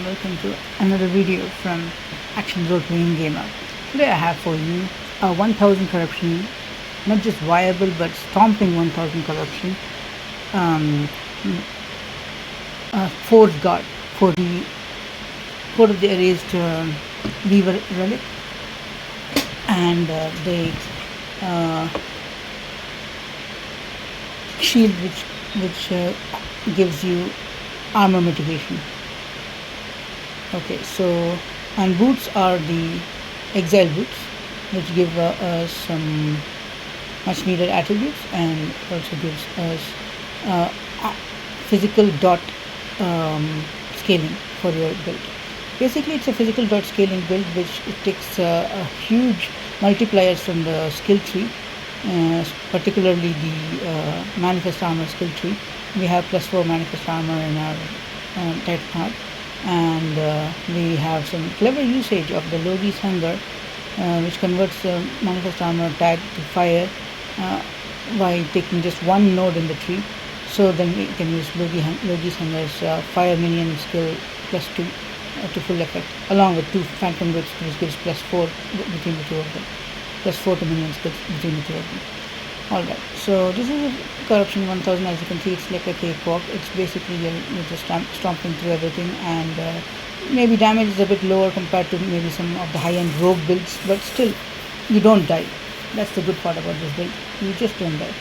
welcome to another video from Action Role Playing Gamer. Today I have for you a 1000 corruption, not just viable but stomping 1000 corruption, ForgeGuard for the erased Weaver relic, and the shield which gives you armor mitigation. Okay, so, and boots are the exile boots, which give us some much needed attributes, and also gives us physical dot scaling for your build. Basically, it's a physical dot scaling build which takes a huge multipliers from the skill tree, particularly the manifest armor skill tree. We have +4 manifest armor in our Titan Heart, and we have some clever usage of the Logi's Hunger, which converts the manifest armor tag to fire by taking just one node in the tree. So then we can use Logi's Hunger's fire minion skill +2 to full effect, along with 2 phantom wits, which gives +4 between the two of them, +4 to minion skills between the two of them. Alright, so this is a corruption 1000. As you can see, it's like a cakewalk. It's basically you're just stomping through everything, and maybe damage is a bit lower compared to maybe some of the high-end rogue builds, but still you don't die. That's the good part about this build, you just don't die.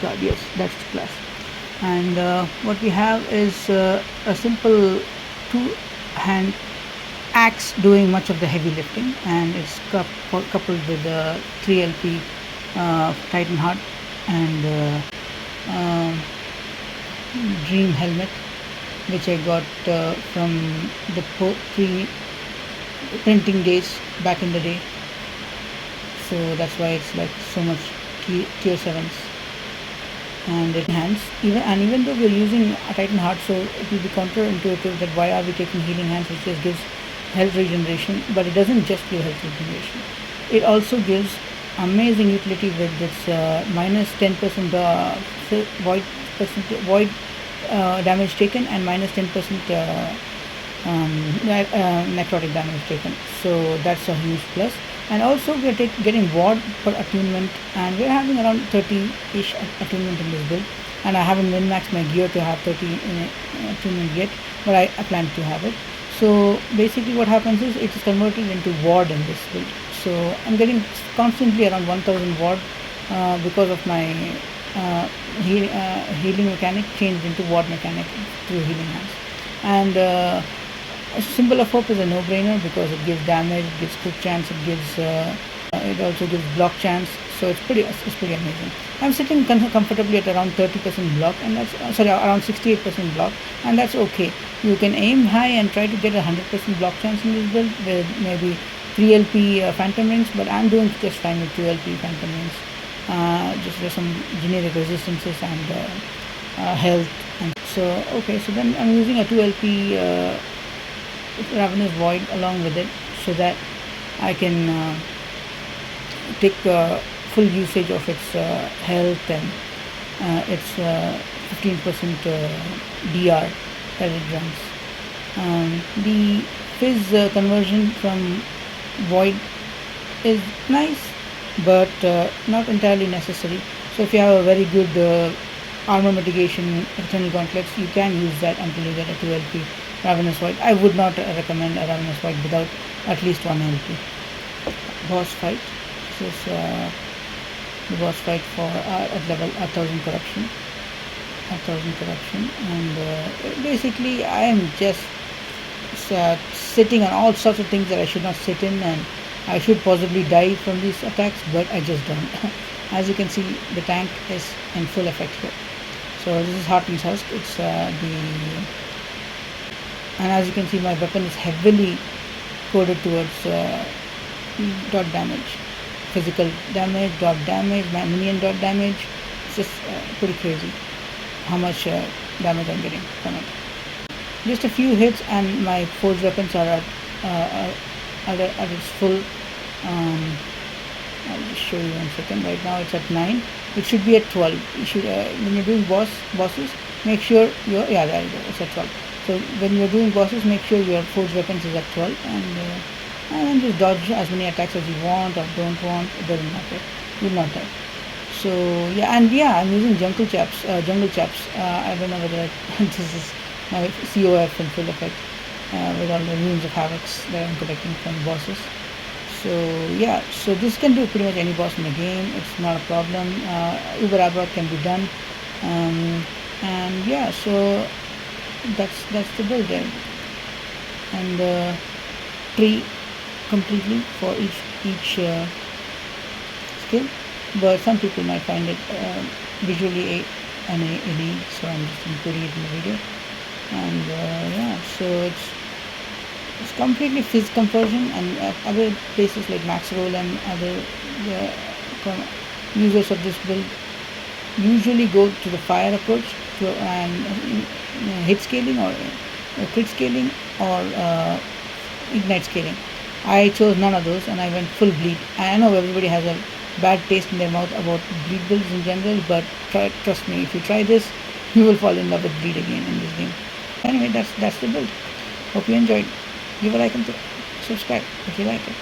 God, yes, that's the plus. And what we have is a simple 2-hand axe doing much of the heavy lifting, and it's coupled with a 3LP Titan Heart and Dream Helmet, which I got from the pre-printing days back in the day. So that's why it's like so much tier 7s, and it hands even though we're using a Titan Heart, so it will be counterintuitive that why are we taking healing hands, which just gives health regeneration. But it doesn't just give health regeneration, it also gives amazing utility with its -10% void damage taken, and -10% necrotic damage taken. So that's a huge plus. And also we're getting ward per attunement, and we're having around 30-ish attunement in this build, and I haven't min-maxed my gear to have 30 attunement yet, but I plan to have it. So basically what happens is it is converted into ward in this build. So I'm getting constantly around 1000 ward because of my healing mechanic changed into ward mechanic through healing hands. And Symbol of Hope is a no-brainer because it gives damage, it gives quick chance, it also gives block chance. So it's pretty amazing. I'm sitting comfortably at around 30% block, and that's around 68% block, and that's okay. You can aim high and try to get 100% block chance in this build with maybe 3LP phantom rings, but I'm doing just fine with 2LP phantom rings. Just some generic resistances and health. And so okay, so then I'm using a 2LP Ravenous Void along with it, so that I can take full usage of its health and its 15% DR that it runs. The Fizz conversion from Void is nice, but not entirely necessary. So if you have a very good armor mitigation external gauntlets, you can use that until you get a 2LP Ravenous Void. I would not recommend a Ravenous Void without at least 1 LP. Boss fight. This is the boss fight for at level 1000 corruption. And basically I am just sitting on all sorts of things that I should not sit in, and I should possibly die from these attacks, but I just don't. As you can see, the tank is in full effect here. So this is Heartland's Husk. It's and as you can see, my weapon is heavily coded towards dot damage, physical damage, dot damage, minion dot damage. It's just pretty crazy how much damage I'm getting from it. Just a few hits and my forged weapons are at its full. I'll just show you 1 second. Right now it's at 9. It should be at 12. You should when you're doing bosses, make sure there you go. It's at 12. So when you're doing bosses, make sure your forged weapons is at 12, and then just dodge as many attacks as you want or don't want. It doesn't matter. You'll not die. So yeah, and yeah, I'm using jungle chaps. I don't know whether this is my COF in full effect with all the runes of havocs that I'm collecting from bosses. So yeah, so this can do pretty much any boss in the game. It's not a problem. Uber Abroad can be done, and yeah, so that's the build there, and tree completely for each skill. But some people might find it visually an AD, so I'm just including it in the video. And yeah, so it's completely fizz conversion, and other places like Maxroll and other users of this build usually go to the fire approach and hit scaling or crit scaling or ignite scaling. I chose none of those and I went full bleed. I know everybody has a bad taste in their mouth about bleed builds in general, but trust me, if you try this, you will fall in love with bleed again in this game. Anyway, that's the build. Hope you enjoyed. Give a like and subscribe if you like it.